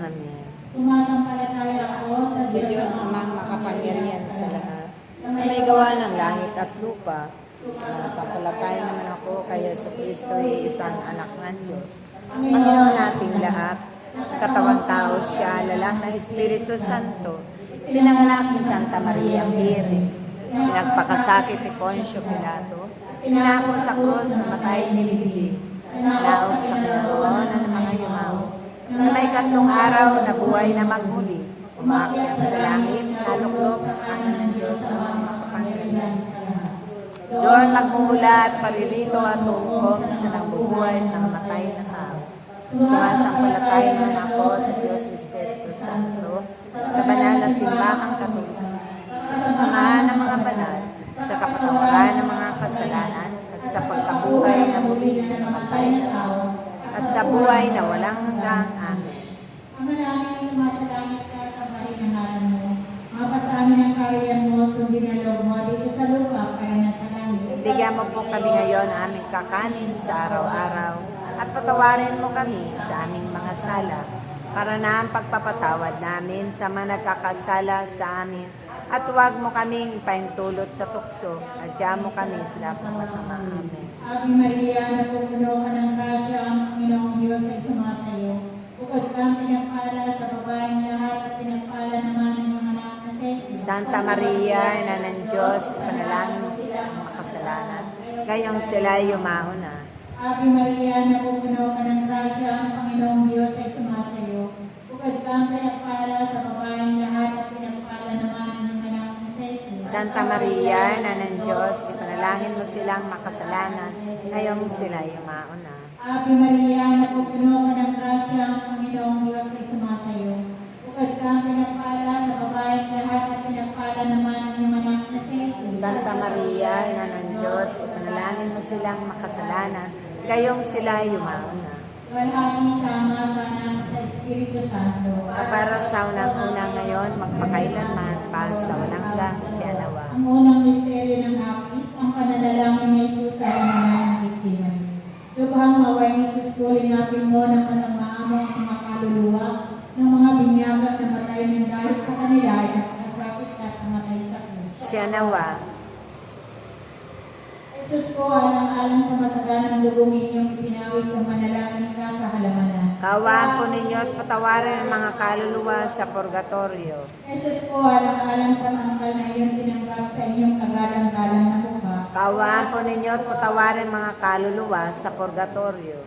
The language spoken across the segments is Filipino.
Amen. Sumasampalataya ako sa Sa Diyos amang makapangyarihan sa lahat, na may gawa ng langit at lupa. Sumasampalataya naman ako kay Yesu Kristo ay isang anak ng Diyos. Panginoon nating lahat, katawang tao siya, lalang ng Espiritu Santo, pinanganak ni Santa Maria Virgen, pinagpakasakit ni Poncio Pilato, pinako sa krus, namatay, nilibig, naog sa kinaroonan ng mga yumaw, na may katlong araw na buhay na magmuli, umakyat sa langit, naluklok sa kanan ng Diyos sa mga makapangyarihan sa lahat. Doon magmumula at paririto at umukom sa nangbubuhay at nangamatay na tao. Sumasampalataya naman ako sa Diyos Espiritu Santo, sa banal na simbahang katolika, sa samahan ng mga banal, sa kapatawaran ng mga kasalanan, at sa pagkabuhay na muli ng namatay na tao, at sa buhay na walang hanggang. Amen. Ama namin, sumasalangit ka, sambahin ang ngalan mo. Mapasa amin ang kariyan mo, sundin ang loob mo dito sa lupa, kaya nasa langit. Bigyan mo po kami ngayon ang aming kakanin sa araw-araw, at patawarin mo kami sa aming mga sala, para na ang pagpapatawad namin sa mga nagkakasala sa amin, at huwag mo kaming ipaintulot sa tukso, at diyan mo kami sa lahat ng masama. Amen. Ave Maria, napupuno ka ng grasya, ang Panginoong Diyos ay sumasayo. Bukod kang pinagpala sa babaeng lahat at pinagpala naman ang iyong anak na si Jesus. Santa Maria, Ina ng Diyos, ipanalangin mo ang makasalanan, gayong sila yumauna. Ave Maria, napupuno ka ng grasya, ang Panginoong Diyos ay sumasayo. Bukod kang pinagpala sa babaeng lahat at pinagpala naman ang iyong anak na si Jesus. Santa Maria, Ina ng Diyos, ipanalangin mo silang makasalanan, ngayong sila yumauna. Ave Maria, napupuno ka ng grasya, ang Panginoong Diyos ay sumasayo. Bukod kang pinagpala sa babaeng lahat at pinagpala naman ang iyong anak na si Jesus. Santa Maria, Ina ng Diyos, ipanalangin mo silang makasalanan, gayong sila yumauna. Walhati sa Ama, sa Anak at sa Espiritu Santo. Para sa unang-una ngayon, magpakailanman, para sa walang hanggang siya nawa. Ang unang misteryo ng Apis, ang pananalangin ni Jesus sa Panginoon ng Getsemani. Lubhang maway ni Jesus, kulingapin mo ng kanamaamo ang mga kaluluwa ng mga binyagang namatay ng dahil sa kanila ay nagkasakit at namatay sa krus. Siya nawa. Jesus ko, alang-alang sa masaganang dugong inyong ipinawis ang manalangin ka sa halamanan. Kaawaan po ninyo at patawarin ang mga kaluluwa sa purgatorio. Jesus ko, alang-alang sa mangkal na iyon tinanggap sa inyong kagalang-galang na mukha. Kaawaan po ninyo at patawarin mga kaluluwa sa purgatorio.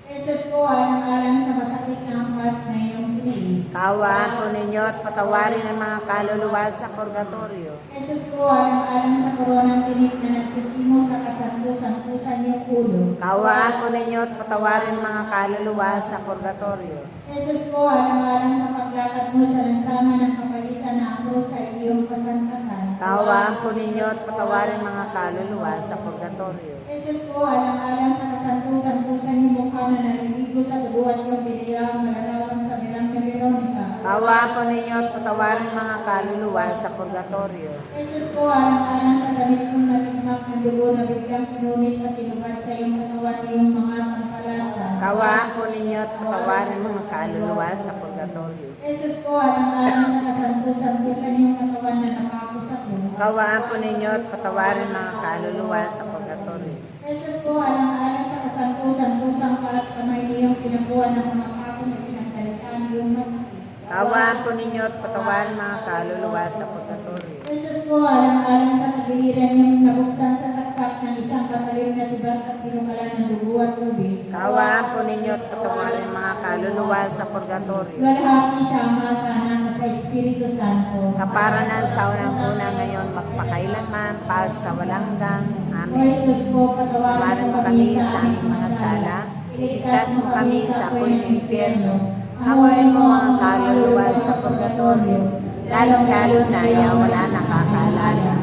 Jesus ko, alang-alang sa masakit na hampas na iyong tiniis. Kaawaan po ninyo at patawarin ang mga kaluluwa sa purgatorio. Jesus ko, alang-alang sa koronang tinik na nagsitimo sa kasanto-santusan iyong ulo. Kaawaan po ninyo at patawarin ang mga kaluluwa sa purgatorio. Jesus ko, alang-alang sa paglakad mo sa lansangan ng kapagitan na krus sa iyong kasan-kasan. Kaawaan po ninyo at patawarin ang mga kaluluwa sa purgatorio. Jesus ko, alang-alang sa kasanto-santusan iyong mukha na naliligo sa dugo at iyong biniyahang malalaman sa Birangka Veronica. Kaawaan po ninyo at patawarin ang mga kaluluwa sa purgatorio. Jesus ko, alang-alang sa damit kong natikmak ng dugo na biglang pinunit at tinubad sa iyong katawan iyong mga pampalasa. Kaawaan po ninyo at patawarin ang mga kaluluwa sa purgatorio. Jesus ko, alang-alang sa kasanto-santusan iyong katawan na napako sa krus. Kaawaan po ninyo at patawarin ang mga kaluluwa sa purgatorio. Jesus ko, alang-alang sa kasanto-santusang pa at kamay niyong pinabuhan ng mga pako na pinagdalitaan iyong masakit. Kaawaan po ninyo at patawarin ang mga kaluluwa sa purgatorio. Jesus ko, alang-alang sa kagiliran niyong nabuksan sa saksak ng isang patalim na sibat at pinukalan ng dugo at tubig. Kaawaan po ninyo at patawarin ang mga kaluluwa sa purgatorio. Walhati sa Ama, sa Anak at sa Espiritu Santo. Kaparanan sa unang-una ngayon, magpakailanman, pas sa walang hanggang. O Amen. Jesus ko, patawarin mo kami sa aming mga sala. Iligtas mo kami sa apoy ng impyerno. Hanguin mo mga kaluluwa sa purgatorio, lalong-lalo na ya wala nakakaalala.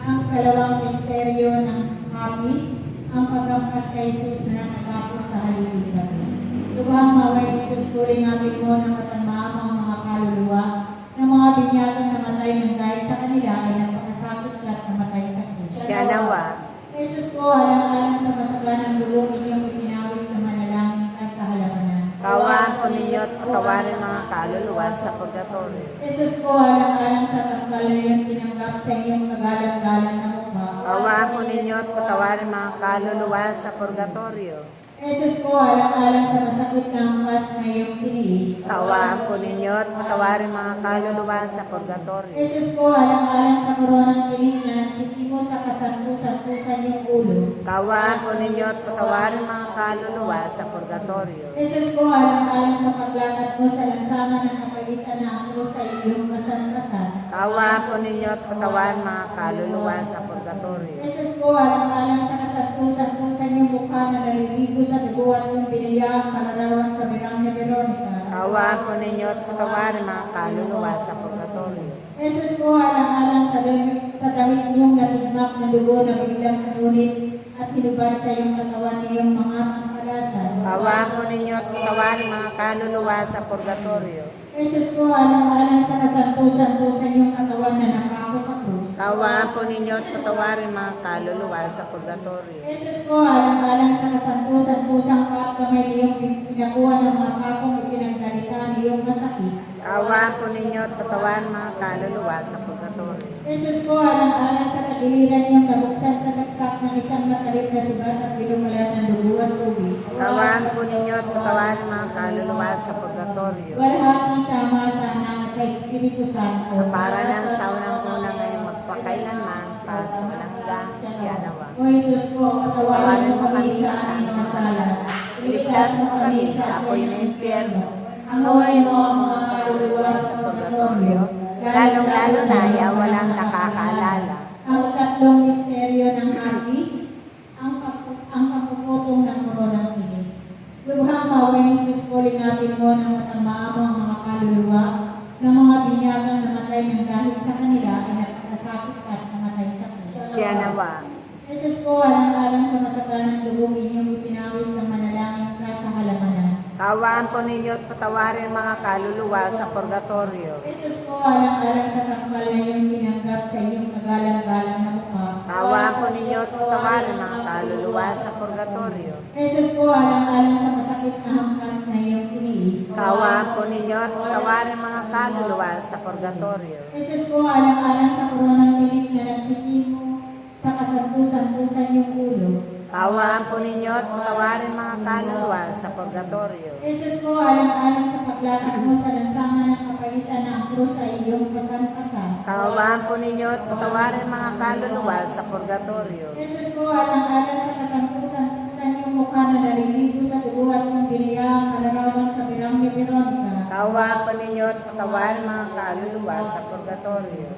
Ang ikalawang misteryo ng Apis, ang paghampas kay Jesus na nakatapos sa halipitan. Lubhang maway ni Jesus, kulingapin mo ng katanmaang ang mga kaluluwa ng mga binyagang namatay ng dahil sa kanila ay nagpakasakit at namatay sa krus. Siya nawa. Jesus ko, alang-alang sa masaganang dugong inyong ipinawis na manalangin ka sa halamanan. Kaawaan po po ninyo at patawarin mga kaluluwa sa purgatorio. Jesus po, alang-alang sa tangkal na iyong tinanggap sa inyong kagalang-galang na mukha. Kaawaan po ninyo at patawarin mga kaluluwa sa purgatorio. Jesus po, alang-alang sa masakit na angkas na iyong tiniis. Kaawaan po ninyo at patawarin mga kaluluwa sa purgatorio. Jesus po, alang-alang sa koronang tinig na nagsitimo sa kasantusan-tusan iyong ulo. Kaawaan po ninyo at patawarin mga kaluluwa sa purgatorio. Jesus po, alang-alang sa paglatad mo sa lansangan ng kapaitan na ang krus sa iyong kasan-kasan. Kaawaan po ninyo at patawarin mga kaluluwa sa purgatorio. Jesus po, alang-alang sa kasantusan-tusan iyong mukha na naliligo sa dugo at yung binayaang kalarawan sa birang ni Veronica. Kaawaan po ninyo at patawarin mga kaluluwa sa purgatorio. Jesus po, alang-alang sa damit niyong natigmak na dugo na biglang kanunit at hinubad sa iyong katawan niyong mga pangkalasan. Kaawaan po ninyo at patawarin mga kaluluwa sa purgatorio. Jesus po, alang-alang sa kasantusan-tusan iyong katawan na napako sa krus. Kaawaan po ninyo at patawarin mga kaluluwa sa purgatorio. Jesus po, alang-alang sa kasantusan-tusang pa at kamay niyong pinakuha ng mga pakong ipinagdalita niyong masakit. Kaawaan po ninyo at patawarin mga kaluluwa sa purgatorio. Jesus po, alang-alang sa kagiliran niyong nabuksan sa saksak ng isang matalim na sugat at binumalat ng dugo at tubig. Kaawaan po ninyo at patawarin mga kaluluwa sa purgatorio. Walhati sama sa Anak at sa Espiritu Santo. Para lang sa unang-una ngayong magpakailanman, para sa walang hanggan, siya nawa. O Jesus po, patawarin mo kami sa aming mga sala. Iligtas mo kami sa apoy ng impyerno. Hanguin mo ang mga kaluluwa sa purgatorio, Lalong-lalo na ya walang nakakaalala. Ang ikatlong misteryo ng hapis, ang pagpuputong ng koronang tinig. Lubhang maway ni Jesus po, lingapin mo ng matamaamo ang mga kaluluwa ng mga binyagang namatay ng dahil sa kanila ay nagkasakit at namatay sa krus. Siya nawa. Jesus po, alang-alang sa masaganang lubong inyong ipinawis ng manalangin ka sa halamanan. Kaawaan po ninyo at patawarin mga kaluluwa sa purgatorio. Jesus po, alang-alang sa tangkal na iyong tinanggap sa inyong kagalang-galang na mukha. Kaawaan po ninyo at patawarin mga kaluluwa sa purgatorio. Jesus po, alang-alang sa masakit na hampas na iyong tiniis. Kaawaan po ninyo at patawarin mga kaluluwa sa purgatorio. Jesus po, alang-alang sa koronang tinig na nagsitimo sa kasantusan-tusan iyong ulo. Kaawaan po ninyo at patawarin mga kaluluwa sa purgatorio. Jesus po, alang-alang sa paglakad mo sa lansangan ng kapaitan na ang krus sa iyong kasan-kasan. Kaawaan po ninyo at patawarin mga kaluluwa sa purgatorio. Jesus po, alang-alang sa kasantusan-tusan iyong mukha na naliligo sa dugo at yung binayaang kalarawan sa birang ni Veronica. Kaawaan po ninyo at patawarin mga kaluluwa sa purgatorio.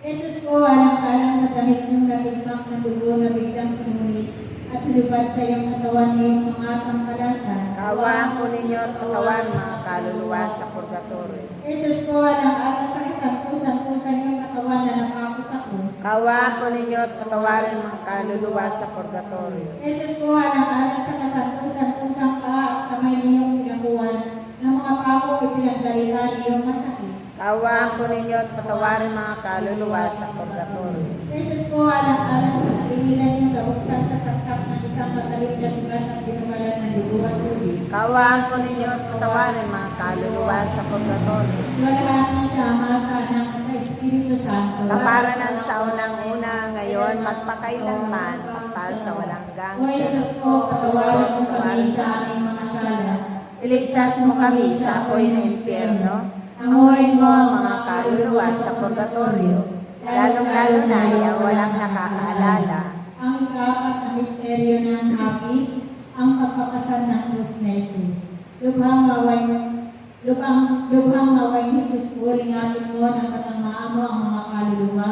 Jesus po, alang-alang sa damit niyong natigmak na dugo na biglang pinunit at hinubad sa iyong katawan niyong mga tampalasan. Kaawaan po ninyo at patawarin mga kaluluwa sa purgatorio. Jesus po, alang-alang sa kasantusan-tusan iyong katawan na napako sa krus. Kaawaan po ninyo at patawarin mga kaluluwa sa purgatorio. Jesus po, alang-alang sa kasantusan-tusang paa at kamay niyong pinakuhan ng mga pakong ipinagdalita niyong masakit. Kaawaan po ninyo at patawarin mga kaluluwa sa purgatorio. Jesus po, alang-alang sa kabiliran niyong nabuksan sa saksak ng isang matalim na sugat at binumalat ng dugo at tubig. Kaawaan po ninyo at patawarin mga kaluluwa sa purgatorio. Walhati sama sa Anak at sa Espiritu Santo. Kapara ng sa unang-una ngayon, magpakailanman, magpal sa walang hanggan. O Jesus po, patawarin mo kami sa aming mga sala. Iligtas mo kami sa apoy ng impyerno. Hanguin mo ang mga kaluluwa sa purgatorio. Lalong-lalo na ya walang nakakaalala. Ang ikapat na misteryo ng hapis, ang pagpapasad ng krus ni Jesus. Lubhang maway ni Jesus po, lingapin mo ng katamaan mo ang mga kaluluwa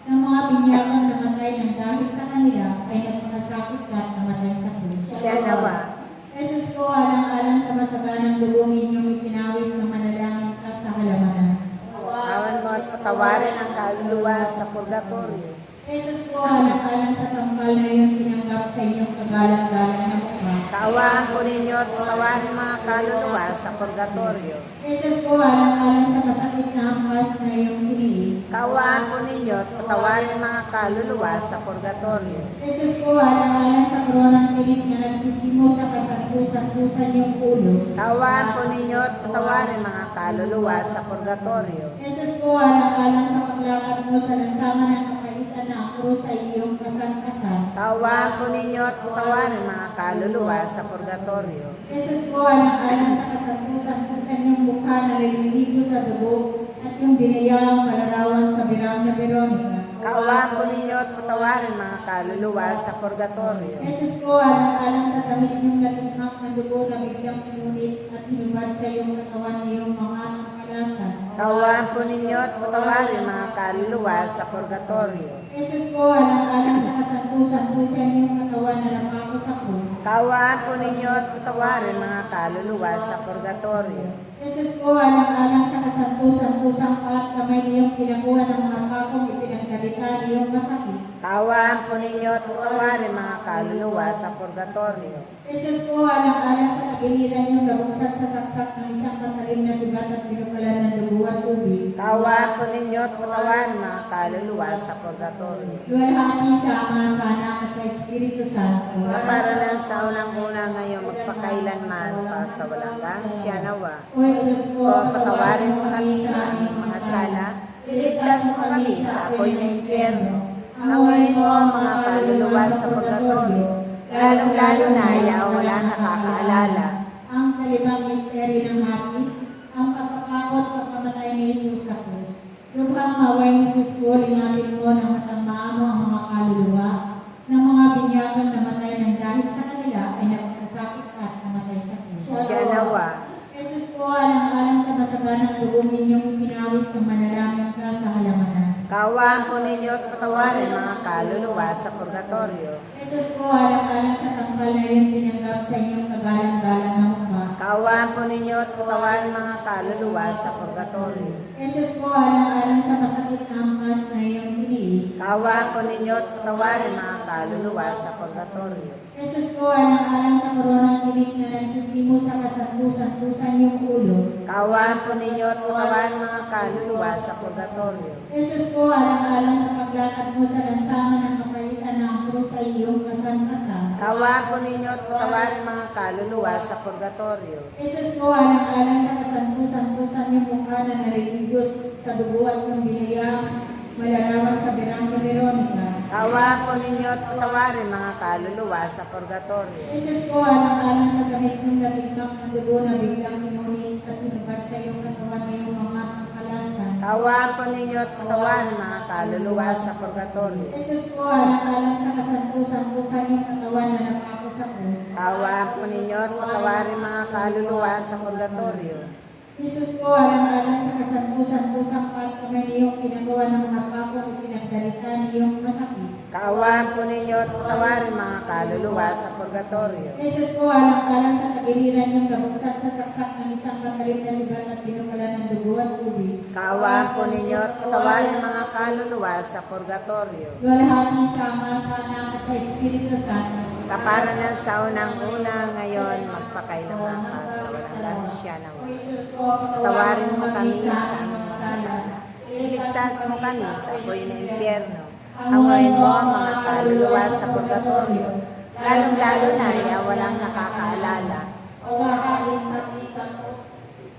ng mga binyagang namatay ng dahil sa kanila ay nagpakasakit at namatay sa krus. Siya nawa. Jesus po, alang-alang sa masaganang lubong inyong ipinawis ng manalangin ka sa halamanan. Kawan mo at patawarin ang kaluluwa sa purgatorio. Jesus po, alang-alang sa tampal na iyong tinanggap sa inyong kagalang-galang na mukha. Kaawaan po ninyo at patawarin mga kaluluwa sa purgatorio. Jesus po, alang-alang sa masakit na hampas na iyong tiniis. Kaawaan po ninyo at patawarin mga kaluluwa sa purgatorio. Jesus po, alang-alang sa koronang pilit na nagsitimo sa kasantusan-tusan iyong ulo. Kaawaan po ninyo at patawarin mga kaluluwa sa purgatorio. Jesus po, alang-alang sa paglakad mo sa lansangan ng kapaitan na ang krus sa iyong kasan-kasan. Kaawaan po ninyo at patawarin mga kaluluwa sa purgatorio. Jesus po, alang-alang sa kasantusan-tusan iyong mukha na naliligo sa dugo at yung binayaang malarawan sa birang na Veronica. Kaawaan po ninyo at patawarin mga kaluluwa sa purgatorio. Jesus po, alang-alang sa damit niyong natikmak na dugo na biglang pinunit at hinubad sa iyong katawan na iyong mga kapalasan. Kaawaan po ninyo at patawarin mga kaluluwa sa purgatorio. Jesus po, alang-alang sa kasantusan-tusan iyong katawan na napako sa krus. Kaawaan po ninyo at patawarin mga kaluluwa sa purgatorio. Jesus po, alang-alang sa kasantusan-tusang pa at kamay niyong pinakuha ng mga pakong ipinagdalita niyong masakit. Kaawaan po ninyo at patawarin mga kaluluwa sa purgatorio. Jesus po, alang-alang sa tagiliran niyong nabuksan sa saksak ng isang matalim na sugat at pinukalan ng dugo at tubig. Kaawaan po ninyo at patawarin mga kaluluwa sa purgatorio. Luwalhati sa Ama, sa Anak at sa Espiritu Santo. Kaparalan sa unang-una ngayon magpakailanman pa sa walang hanggan siya nawa. O Jesus po, O patawarin mo kami sa aming mga sala, iligtas mo kami sa apoy ng impyerno. Angayin mo ang mga kaluluwa sa purgatorio, lalong-lalo na ayaw wala nakakaalala. Ang kalibang misteryo ng Hapis, ang pagkapakot at pagkamatay ni Jesus sa krus. Lubhang maway ni Jesus po, linapin mo ng matang mo ang mga kaluluwa ng mga binyagang namatay ng dahil sa kanila ay nagkasakit at namatay sa krus. Siya nawa. Jesus po, alang-alang sa masaganang dugong inyong ipinawis ng manalangin ka sa halamanan. Kaawaan po ninyo at patawarin mga kaluluwa sa purgatorio. Jesus po, alang-alang sa tampal na iyong pinanggap sa inyong kagalang-galang na mukha. Kaawaan po ninyo at patawarin mga kaluluwa sa purgatorio. Jesus po, alang-alang sa masakit na hampas na iyong tiniis. Kaawaan po ninyo at patawarin mga kaluluwa sa purgatorio. Jesus po, alang-alang sa koronang pilit na nagsitimo sa kasantusan-tusan iyong ulo. Kaawaan po ninyo at patawarin mga kaluluwa sa purgatorio. Jesus po, alang-alang sa paglakad mo sa lansangan ng kapaitan ng krus sa iyong kasan-kasan. Kaawaan po ninyo at patawarin mga kaluluwa sa purgatorio. Jesus po, alang-alang sa kasantusan-tusan iyong mukha na naliligot sa dugo at yung binayang malarawan sa birang ni Veronica. Kaawaan po ninyo at patawarin mga kaluluwa sa purgatorio. Jesus po, alang-alang sa damit ng natikmak ng dugo na biglang pinunit at hinubad sa iyong katawan na iyong mga kapalasan. Kaawaan po ninyo at patawarin mga kaluluwa sa purgatorio. Jesus po, alang-alang sa kasantusan-tusan iyong katawan na napako sa krus. Kaawaan po ninyo at patawarin mga kaluluwa sa purgatorio. Jesus po, alang-alang sa kasantusan-tusang pa at kamay niyong pinagawa ng mga pakong ipinagdalita niyong masakit. Kaawaan po ninyo at patawarin mga kaluluwa sa purgatorio. Jesus po, alang-alang sa tagiliran niyong nabuksan sa saksak ng isang matalim na sugat at pinukalan ng dugo at tubig. Kaawaan po ninyo at patawarin mga kaluluwa sa purgatorio. Luwalhati sa Ama, sa Anak at sa Espiritu Santo. Kaparalan sa unang-una ngayon magpakailanman pa sa walang hanggan siya nawa. Jesus po, Patawarin mo kami sa aming mga sala, iligtas mo kami sa apoy ng impyerno. Angayin mo ang mga kaluluwa sa purgatorio, lalong-lalo na ayaw walang nakakaalala. Paghahain sa isang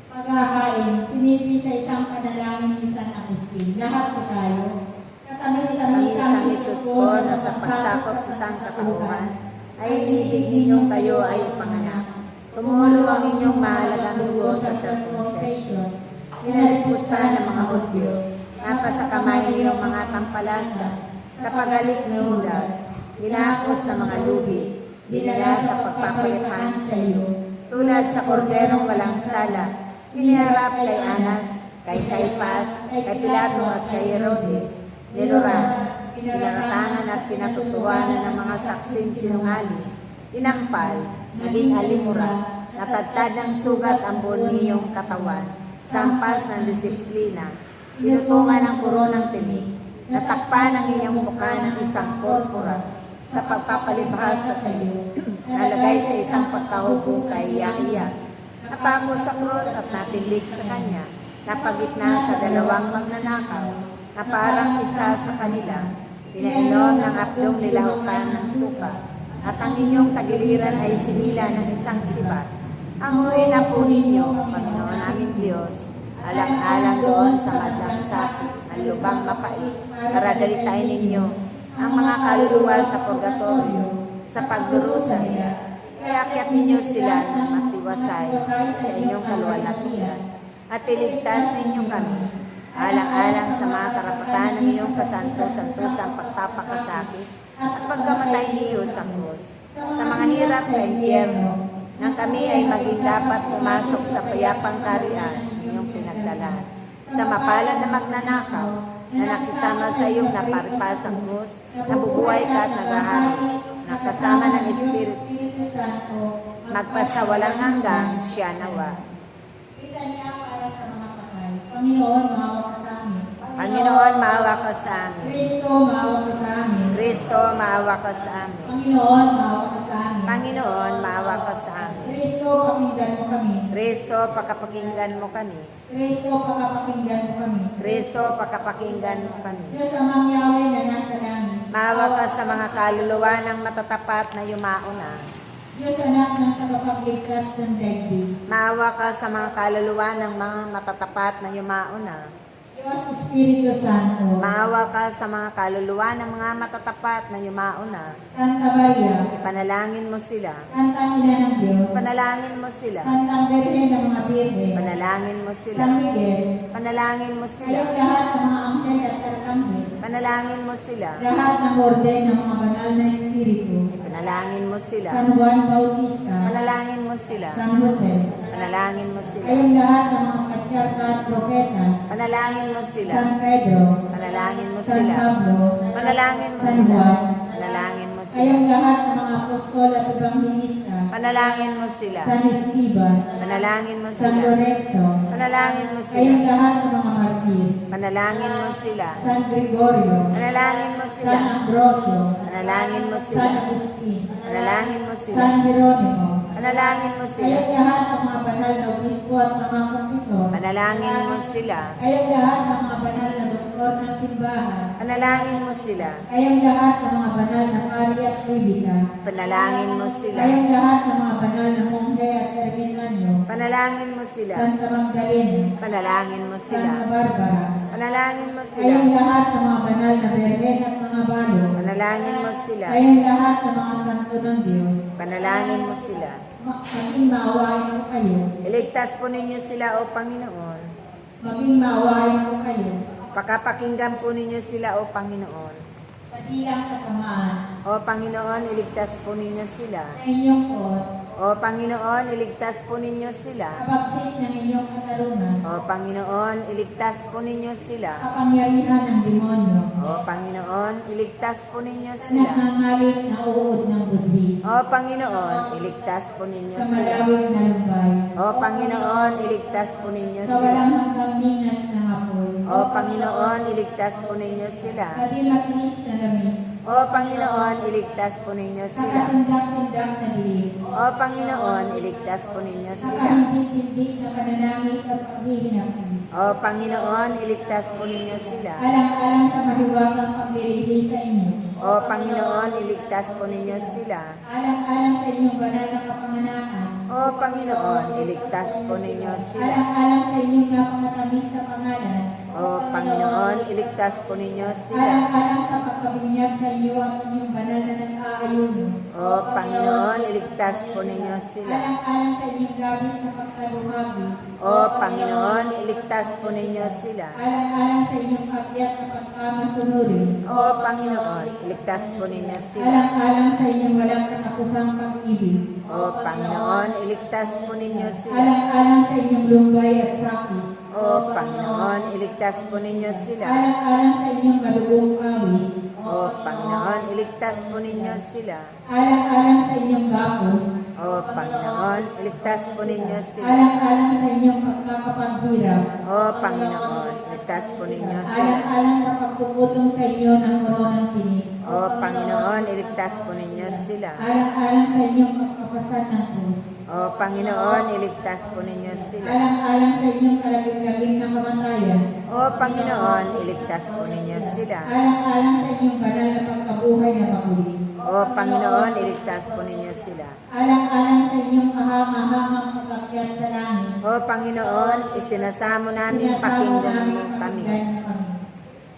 paghahain, sinipi sa isang panalangin ni San Agustin. Lahat po tayo. Katamis-tamis Isang Isus po na sa pagsakop sa sangkatauhan, ay inibig ninyong kayo ay ipanganak. Tumulo ang inyong mahalagang dugo sa circumcision. Inalipusta ng mga Hudyo, napasa kamay niyong mga tampalasa. Sa pagalik ni Judas, ginapos sa mga lubi, dinala sa pagpapalipan sa iyo. Tulad sa korderong walang sala, iniharap kay Anas, kay Caiphas, kay Pilato at kay Herodes. Niluran, pinaratangan at pinatutuhanan ng mga saksing sinungaling. Inampal, naging alimura, natadtad ng sugat ang buong niyong katawan. Sampas ng disiplina, pinutungan ng koronang tinig, Natakpan ang iyong mukha ng isang purpura sa pagpapalibhasa sa iyo. Nalagay sa isang pagkahubong kaiya-iya. Napako sa krus at natindig sa kanya. Napagitna sa dalawang magnanakaw na parang isa sa kanila. Pinainom ng hapdong nilahukan ng suka. At ang inyong tagiliran ay sinila ng isang sibat. Anguin na po ninyo, Panginoon aming Diyos, alang-alang doon sa madlang sakit ng lubang mapait, para dalitain ninyo ang mga kaluluwa sa purgatorio, sa pagdurusa nila. Iakyat ninyo sila ng matiwasay sa inyong kaluwalhatian, at iligtas ninyo kami, alang-alang sa mga karapatan ng iyong kasanto-santosang pagpapakasakit at pagkamatay niyo sa krus. Sa mga hirap sa impyerno, nang kami ay maging dapat pumasok sa payapang kaharian iyong pinagdala. Sa mapalad na magnanakaw, na nakisama sa iyong naparipasang krus, nabubuhay ka at naghahari, na kasama ng Espiritu Santo, magpasawalang hanggang siya nawa. kita niya para sa mga patay. Panginoon, maawa ka sa amin. Panginoon, maawa ka sa amin. Kristo, maawa ka sa amin. Kristo, maawa ka sa amin. Panginoon, maawa ka sa amin. Panginoon, maawa ka sa amin. Kristo, pakinggan mo kami. Kristo, pakapakinggan mo kami. Kristo, pakapakinggan mo kami. Kristo, pakapakinggan mo kami. Diyos amang Yahweh na nasa langit. Maawa ka sa mga kaluluwa ng matatapat na yumauna. Diyos anak ng tagapagligtas ng daigdig. Maawa ka sa mga kaluluwa ng mga matatapat na yumauna. Diyos Espiritu Santo. Maawa ka sa mga kaluluwa ng mga matatapat na yumauna. Santa Maria. Ipanalangin mo sila. Santang Ina ng Diyos. Panalangin mo sila. Santang Birhen ng mga Birhen. Panalangin mo sila. San Miguel. Panalangin mo sila. Kayong lahat ng mga anghel at arkanghel. Panalangin mo sila. Lahat ng orden ng mga banal na espiritu. Panalangin mo sila. San Juan Bautista. Panalangin mo sila. San Jose. Panalangin mo sila. Kayong lahat ng mga patriarka at propeta. Panalangin mo sila. San Pedro. Panalangin mo San sila. Pablo. Panalangin mo San sila. Juan. Panalangin mo sila. Kayong lahat ng mga apostol at ebanghelista. Panalangin mo sila. San Esteban. Panalangin mo San sila. Lorenzo. Panalangin mo sila. Kayong lahat ng mga martir. Panalangin mo sila. San Gregorio. Panalangin mo San sila. Ambrosio. Panalangin mo San sila. Agustin. Panalangin mo sila. San Jeronimo. Panalangin mo sila. Kayong lahat ng mga banal na obispo at mga kumpisor. Panalangin mo sila. Kayong lahat ng mga banal na doktor ng simbahan. Panalangin mo sila. Kayong lahat ng mga banal na pari at bibita. Panalangin mo sila. Kayong lahat ng mga banal na monghe at ermitanyo. Panalangin mo sila. Santa Magdalena. Panalangin mo sila. Santa Barbara. Panalangin mo sila. Kayong lahat ng mga banal na berhen at mga balo. Panalangin mo sila. Kayong lahat ng mga santo ng Diyos. Panalangin mo sila. Maging maawain ko kayo. Iligtas po ninyo sila, O Panginoon. Maging maawain ko kayo. Pakapakinggan po ninyo sila, O Panginoon. Sa dilang kasamaan. O Panginoon, iligtas po ninyo sila. Sa inyong kot. O Panginoon, iligtas po ninyo sila. Kapagsik ng inyong katarungan. O Panginoon, iligtas po ninyo sila. Kapangyarihan ng demonyo. O Panginoon, iligtas po ninyo Sa sila. nagngangalit na uod ng budhi. O Panginoon, iligtas po ninyo Sa sila. malawig na lumbay. O Panginoon, iligtas po ninyo Sa sila. walang hanggang ningas ng apoy. O Panginoon, iligtas po ninyo sila. Sa di matiis na lamig. O Panginoon, iligtas po ninyo Sa sila. kasindak-sindak na dilim. O Panginoon, iligtas po ninyo Sa sila. kahindig-hindig na pananangis at paghihinapis. O Panginoon, iligtas po ninyo sila. Alang-alang sa mahiwagang paglilihi sa inyo. O Panginoon, iligtas po ninyo sila. Alang-alang sa inyong banal na kapanganakan. O Panginoon, iligtas po ninyo sila. Alang-alang sa inyong napakatamis na pangalan. O Panginoon, iligtas po ninyo sila. Alang-alang sa pagkabinyag sa inyo at inyong banal na nag-aayuno. O Panginoon, iligtas po ninyo sila. Alang-alang sa inyong labis na pagkaluhagi. O Panginoon, iligtas po ninyo sila. Alang-alang sa inyong kagyat na pagkamasunurin. O Panginoon, iligtas po ninyo sila. Alang-alang sa inyong walang katapusang pag-ibig. O Panginoon, iligtas po ninyo sila. Alang-alang sa inyong lumbay at sakit. O Panginoon, iligtas po ninyo sila. Alang-alang sa inyong malugong pawis. O Panginoon, iligtas po ninyo sila. Alang-alang sa inyong gapos. O Panginoon, iligtas po ninyo sila. Alang-alang sa inyong pagkakapaghirap. O Panginoon, iligtas po ninyo sila. Alang-alang sa pagpuputong sa inyo ng koronang tinik. O Panginoon, iligtas po ninyo sila. Alang-alang sa inyong pagpapasan ng krus. O Panginoon, iligtas po ninyo sila. Alang-alang sa inyong kalagim-lagim na kamatayan. O Panginoon, iligtas po ninyo sila. Alang-alang sa inyong banal na pagkabuhay na maguli. O Panginoon, iligtas po ninyo sila. Alang-alang sa inyong kahanga-hangang pag-akyat sa langit. O Panginoon, isinasamo namin pakinggan mo kami.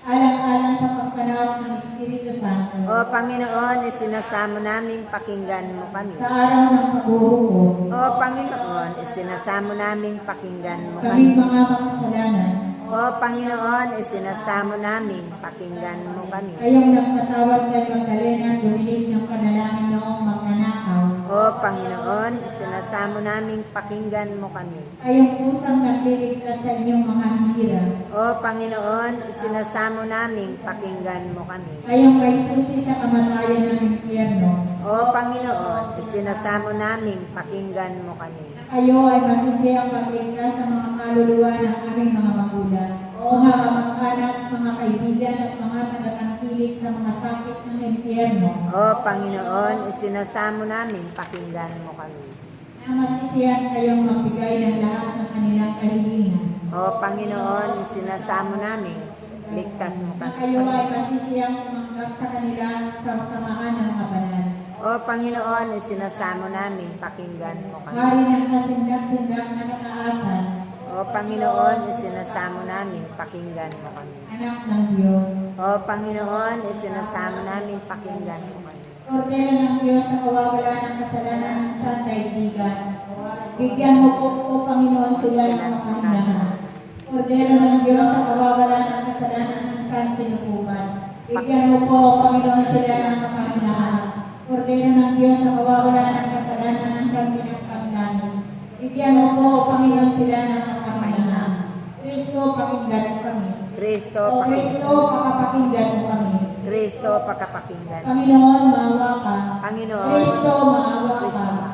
Alang-alang sa pagpanawag ng Espiritu Santo. O Panginoon, isinasamo namin pakinggan mo kami. Sa araw ng paghuhukom. O Panginoon, isinasamo namin pakinggan mo Kaming kami. mga makasalanan. O Panginoon, isinasamo namin pakinggan mo kami. Kayong nagpatawad kay Magdalena, duminig ng panalangin noong magnanakaw. O Panginoon, isinasamo namin pakinggan mo kami. Kayong pusang nagliligtas sa inyong mga hinira. O Panginoon, isinasamo namin pakinggan mo kami. Kayong may susi sa kamatayan ng impyerno. O Panginoon, isinasamo namin pakinggan mo kami. Kayo ay masisiyang pagligtas sa mga kaluluwa ng aming mga magulang, mga kamag-anak, mga kaibigan at mga tagatangkilik sa mga sakit ng impyerno. O Panginoon, isinasamo namin pakinggan mo kami. Na masisiyan kayong magbigay ng lahat ng kanilang kahilingan. O Panginoon, isinasamo namin, ligtas mo Na kami. kayo ay masisiyang tumanggap sa kanilang samahan ng mga banal. O Panginoon, isinasamo namin pakinggan mo kami. Hari ng kasindak-sindak na kataasan, O Panginoon, isinasamo namin pakinggan mo kami. anak ng Diyos. O Panginoon, isinasamo namin pakinggan mo kami. Kordero ng Diyos sa kawawala ng kasalanan ng sandaigdigan. Bigyan mo po, Panginoon, sila ng kahindahan. Kordero ng Diyos sa kawawala ng kasalanan ng sansinukupan. Bigyan mo po, Panginoon, sila ng kahindahan. Kordero ng Diyos sa kawawala ng kasalanan ng santinagpanglangit. Bigyan mo po, Panginoon, sila ng kahindahan. Kristo, pakinggan mo kami. Kristo, O Kristo, pakapakinggan mo kami. Kristo, pagkapakinggan. Panginoon, maawa ka. Panginoon, Kristo, maawa Kristo, ka.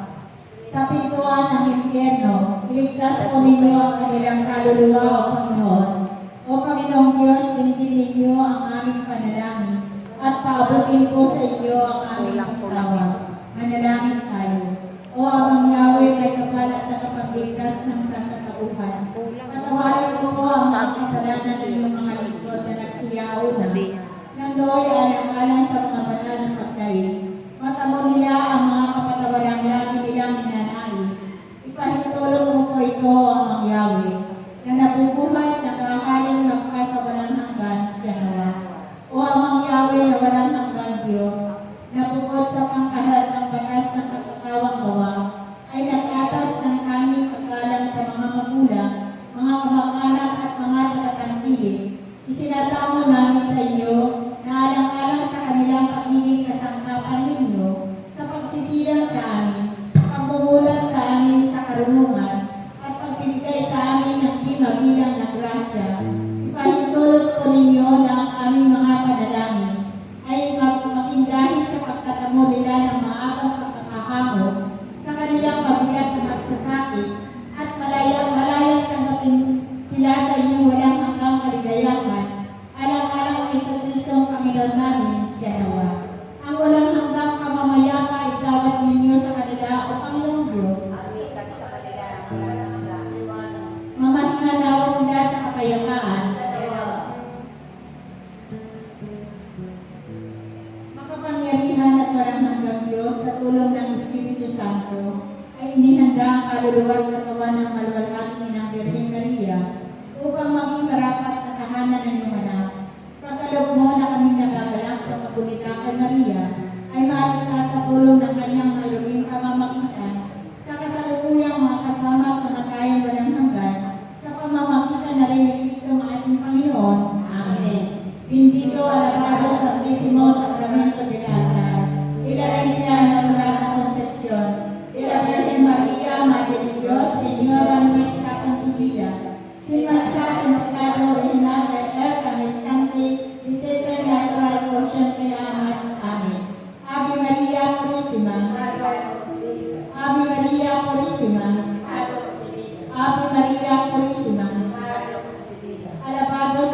Sa pintuan ng impyerno, iligtas po ninyo ang kanilang kaluluwa, O Panginoon. O Panginoong Diyos, dinigin ninyo ang aming panalangin at paabutin po sa iyo ang aming pagtawag. Manalangin tayo. O Amang Yahweh, kay kapal at nakapagligtas ng sangkatauhan. Patawarin mo po ang mga kasalanan ng iyong mga lingkod na nagsiyauna. Nandoy alang-alang sa mga banal na pagdaig. Matamo nila ang mga kapatawarang lagi nilang ninanais. Ipahintulong mo po ito, Amang Yahweh, na nabubuhay at nakahaling magpas sa walang hanggan siya nawa. O Amang Yahweh na walang hanggan Diyos, na bukod sa pangkalat ng batas ng pagkakawang gawa, ay nag-atas ng tanging paggalang sa mga magulang, mga kamag-anak at mga tagatangkilik. Isinasamo namin sa inyo na alang-alang sa kanilang pagiging kasangkapan ninyo sa pagsisilang sa amin, pagmumulat sa amin sa karunungan, at pagbibigay sa amin ng di mabilang na grasya. Ipahintulot po ninyo na ang aming mga panalangin ay makindahin sa pagtatamo nila ng maagang pagkakahamon sa kanilang mabigat na magsasakit at malayang tanggapin sila sa inyong walang hanggang kaligayahan. Alang-alang kay sa Kristong Panginoon namin, siya nawa. Ang walang hanggang kamamayapa ay gawad ninyo sa kanila, O Panginoong Diyos. Mamaningalawa sila sa kapayapaan. Makapangyarihan at walang hanggang Diyos sa tulong ng Espiritu Santo ay ininanda ang kaluluwa at katawan ng maluwalhating Inang Birhen Maria upang maging marapat na tahanan ng iyong anak. Pagkaloob mo na kaming nagagalak sa kagunita kay Maria ay maligtas sa tulong ng kanyang mayroong pamamagitan sa kasalukuyang mga kasama at kamatayan walang hanggan sa pamamagitan na rin ni Kristo ang ating Panginoon. Amen. Bendito, alabado, Santísimo Sacramento del Altar, de la Inmaculada Concepción, de la Virgen María, Madre de Dios, Señora nuestra concebida, sin mancha, sin pecado, en la eterna restante, y ser natural por siempre amas. Amén. Ave María Purísima, Ave María Purísima, Ave María Purísima, alabado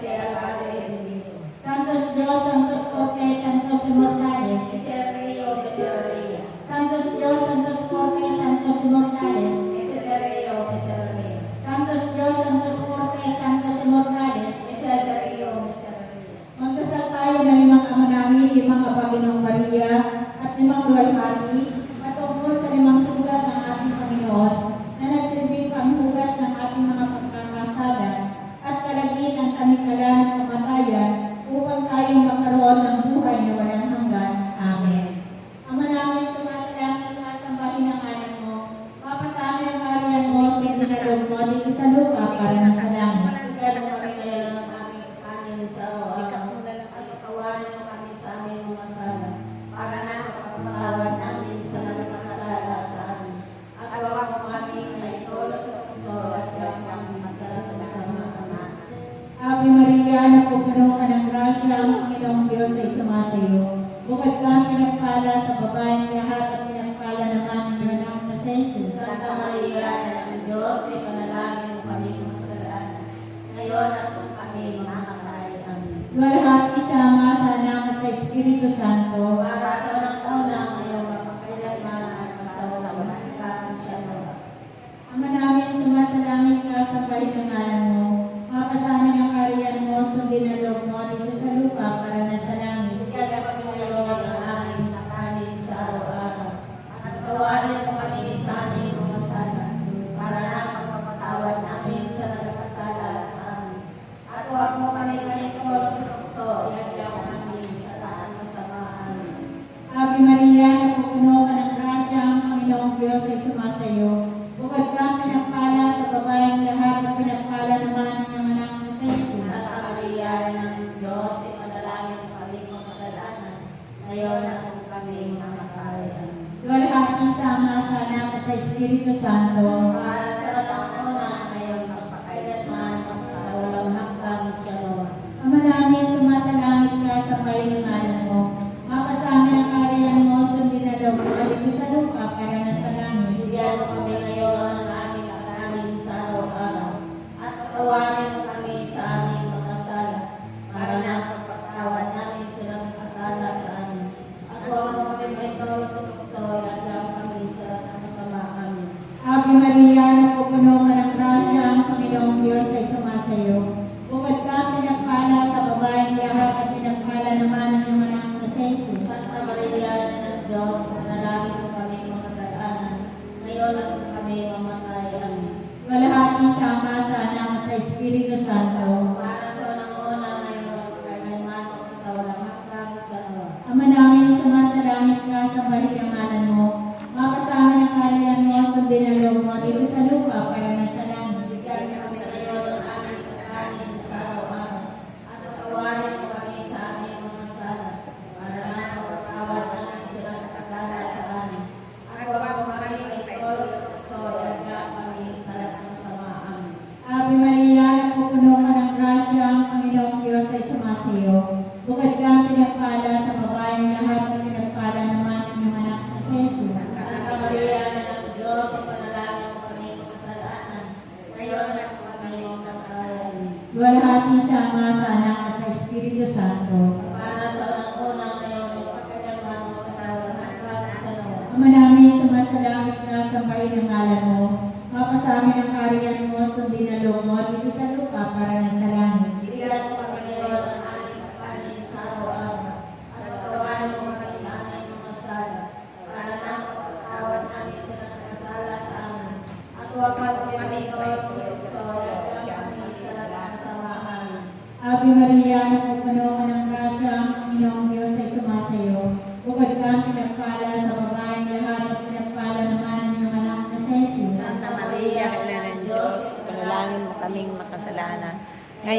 sea el Padre bendito. Santos Dios, Santos Fortes, Santos Inmortales, que sea el río, que sea el río. Santos Dios, Santos Fortes, Santos Inmortales, que sea el río, que sea el río. Santos Dios, Santos Fortes, Santos Inmortales, que sea el río, que sea el río. Magdasal tayo na limang Ama namin, limang Apanginoong Maria, at limang luwalhati, patungkol sa limang sugat ng ating Panginoon, na nagsilbing panghugas ng ating mga pagkakasala, at kalagin ang kanikala ng kamatayan, upang tayong magkaroon ng buhay na walang hanggan. Amen. Ama namin, sumasalangit ka, sambahin ang ngalan mo. Mapasamin ang kariyan mo, sundin ang loob mo dito sa lupa para na sa langit. Kaya kami ngayon ang aming kanin sa araw-araw, at patawarin mo kami sa aming mga sala, para na kapatawad namin sa nagkakasala sa amin. At huwag mo kami na itulog sa puso at huwag kami masala sa masama. Ave Maria, napupuno ka ng grasya, ang Panginoong Diyos ay sumasayo. Bukod ka ang pinagpala sa babaeng lahat at pinagpala naman ang iyong anak na si Jesus. Santa Maria, ng Diyos, ipanalangin mo kami ng kasalanan. Ngayon at kung kami makakatay. Amen. Luwalhati isama sa Anak at sa Espiritu Santo, para sa unang-unang ngayong mapakailanman at masasawalan ka siya nawa. Ama namin, sumasalangit ka sa palinangalan mo. Mapasamin ang kariyan mo, sundin ang loob mo dito sa lupa para na sa langit. Bigyan kami ngayon ang aming nakanin sa araw-araw. At tawarin mo kami sa aming mga sala, para na magpapatawad namin sa nagkakasala sa amin. At huwag mo kami maitulog sa tukso, iagyaw namin sa saan masamaan. Ave Maria, napupuno ka ng grasya, ang Panginoong Diyos ay sumasayo. Bukod ka ang pinagpala sa babaeng lahat at pinagpala naman ang iyong anak na si Jesus. Santa Maria, ng Diyos, ipanalangin mo kami mga kasalanan, ngayon at kung kami makakatay. Luwalhati sama sa Anak at sa Espiritu Santo, para sa una ngayon magpakailanman at sa walang hanggang sa Lord. Ama namin, sumasalangit ka sa palinangalan mo. Mapasamin ang kariyan mo, sundin na loob mo dito sa lupa para na sa langit. Bigyan mo kami ngayon ang aming kakanin sa araw-araw, at patawarin mo kami sa aming mga sala, para na pagpatawad namin sa nagkasala sa amin. At huwag mo kami maitulog sa tukso, iagyaw kami sa masama. Amen. Ave Maria, napupuno ka ng grasya, ang Panginoong Diyos ay sumasayo. Bukod ka ang pinagpala sa babaeng lahat at pinagpala naman ang iyong anak na si Jesus. Santa Maria, ng Diyos, panalangin mo kami mga kasalanan, ngayon at kung kami mamatay. Amen. Luwalhati sama sa Anak at sa Espiritu Santo, para sa unang-una ngayon at kailanman o sa walang hanggang sa Lord. Ama namin, sumasalangit ka sa palinangalan mo. Mapasamin ang kariyan mo, sundin ang loob mo dito sa lupa para na sa langit. Bigyan kami ngayon ang aming kakanin sa araw-araw, at patawarin mo kami sa aming mga sala, para na mapatawad namin sa nagkasala sa amin. At huwag mo kami itulog sa tukso, iagyaw kami sa masama. Amen. Ave Maria, napupuno ka ng grasya, ang Panginoong Diyos ay sumasayo. Bukod ka ang pinagpala sa babaeng lahat at pinagpala naman ang iyong anak na si Jesus. Santa Maria, ng Diyos, ipanalangin mo kami mga kasalanan, ngayon at kung kami mamatay. Amen. Luwalhati sama sa Anak at sa Espiritu Santo, para sa unang-unang ngayon magpakailanman o sa hanggang sa Lord. Ama namin, sumasalangit ka sa palinangalan mo. Mapasamin ang kariyan mo, sundin ang loob mo dito sa lupa para na sa langit. Bigyan mo kami ngayon ang aming kakanin sa araw-araw, at patawarin mo kami sa aming mga sala, para na mapatawad namin sa nagkasala sa amin. At huwag mo kami itulog sa tukso, iagyaw kami sa masama. Amen. Ave Maria, napupuno ka ng grasya, ang Panginoong Diyos ay sumasayo. Bukod ka ang pinagpala sa babaeng lahat at pinagpala naman ang iyong anak na si Jesus. Santa Maria, Ina ng Diyos, ipanalangin mo kaming makasalanan,